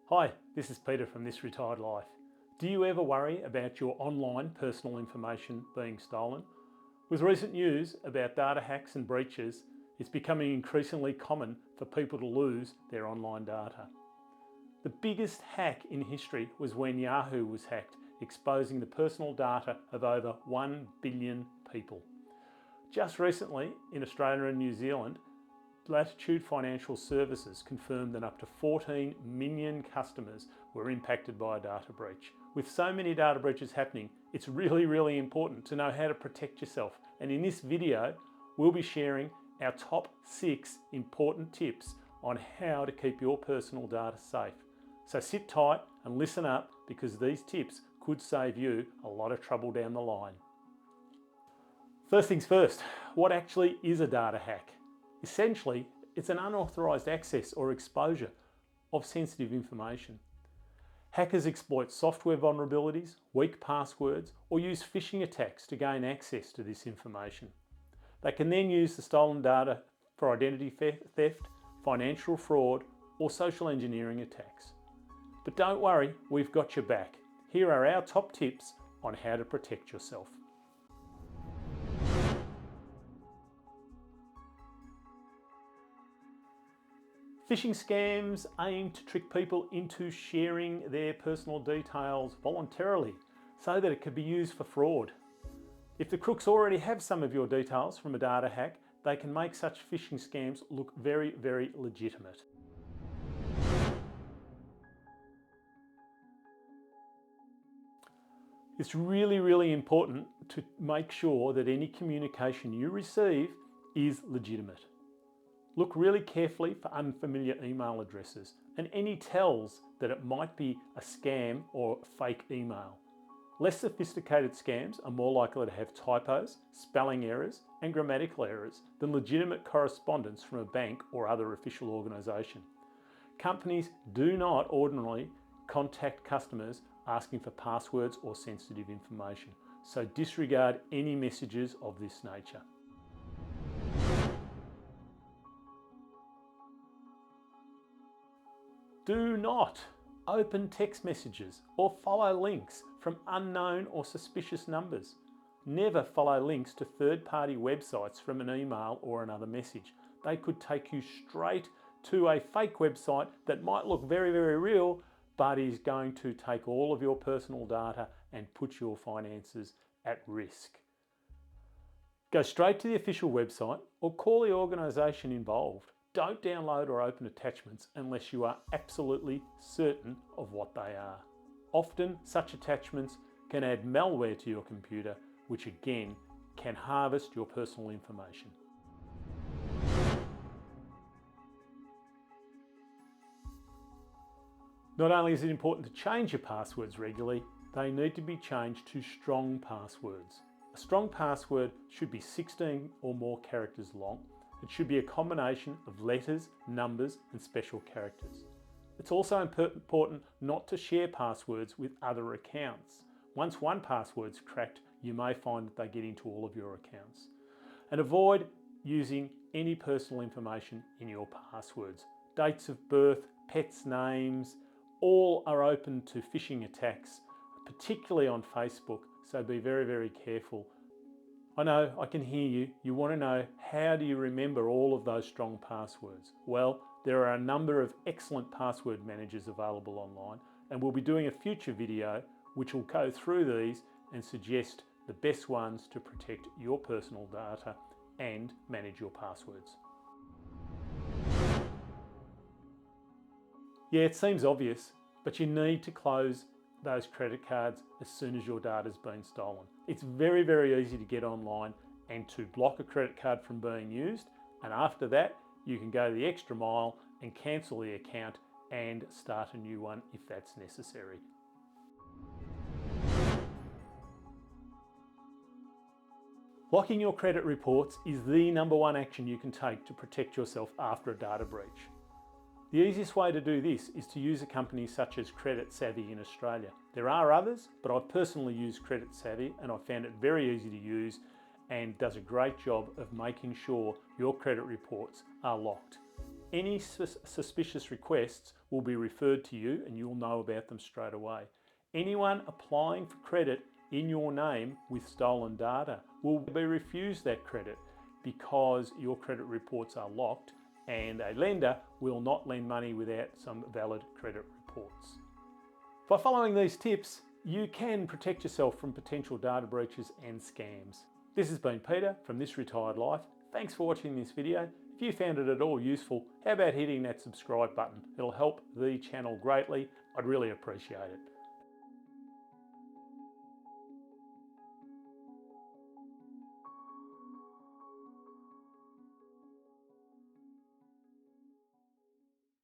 Hi, this is Peter from This Retired Life. Do you ever worry about your online personal information being stolen? With recent news about data hacks and breaches, it's becoming increasingly common for people to lose their online data. The biggest hack in history was when Yahoo was hacked, exposing the personal data of over 1 billion people. Just recently, in Australia and New Zealand, Latitude Financial Services confirmed that up to 14 million customers were impacted by a data breach. With so many data breaches happening, it's really important to know how to protect yourself. And in this video, we'll be sharing our top 6 important tips on how to keep your personal data safe. So sit tight and listen up, because these tips could save you a lot of trouble down the line. First things first, what actually is a data hack? Essentially, it's an unauthorized access or exposure of sensitive information. Hackers exploit software vulnerabilities, weak passwords, or use phishing attacks to gain access to this information. They can then use the stolen data for identity theft, financial fraud, or social engineering attacks. But don't worry, we've got your back. Here are our top tips on how to protect yourself. Phishing scams aim to trick people into sharing their personal details voluntarily so that it can be used for fraud. If the crooks already have some of your details from a data hack, they can make such phishing scams look very legitimate. It's really important to make sure that any communication you receive is legitimate. Look really carefully for unfamiliar email addresses and any tells that it might be a scam or fake email. Less sophisticated scams are more likely to have typos, spelling errors, and grammatical errors than legitimate correspondence from a bank or other official organisation. Companies do not ordinarily contact customers asking for passwords or sensitive information, so disregard any messages of this nature. Do not open text messages or follow links from unknown or suspicious numbers. Never follow links to third-party websites from an email or another message. They could take you straight to a fake website that might look very real, but is going to take all of your personal data and put your finances at risk. Go straight to the official website or call the organisation involved. Don't download or open attachments unless you are absolutely certain of what they are. Often, such attachments can add malware to your computer, which again can harvest your personal information. Not only is it important to change your passwords regularly, they need to be changed to strong passwords. A strong password should be 16 or more characters long. It should be a combination of letters, numbers, and special characters. It's also important not to share passwords with other accounts. Once one password's cracked, you may find that they get into all of your accounts. And avoid using any personal information in your passwords. Dates of birth, pets' names, all are open to phishing attacks, particularly on Facebook, so be very careful. I know, I can hear you. You want to know, how do you remember all of those strong passwords? Well, there are a number of excellent password managers available online, and we'll be doing a future video which will go through these and suggest the best ones to protect your personal data and manage your passwords. Yeah, it seems obvious, but you need to close those credit cards as soon as your data's been stolen. It's very easy to get online and to block a credit card from being used, and after that you can go the extra mile and cancel the account and start a new one if that's necessary. Locking your credit reports is the #1 action you can take to protect yourself after a data breach. The easiest way to do this is to use a company such as Credit Savvy in Australia. There are others, but I've personally used Credit Savvy and I found it very easy to use and does a great job of making sure your credit reports are locked. Any suspicious requests will be referred to you and you'll know about them straight away. Anyone applying for credit in your name with stolen data will be refused that credit because your credit reports are locked, and a lender will not lend money without some valid credit reports. By following these tips, you can protect yourself from potential data breaches and scams. This has been Peter from This Retired Life. Thanks for watching this video. If you found it at all useful, how about hitting that subscribe button? It'll help the channel greatly. I'd really appreciate it.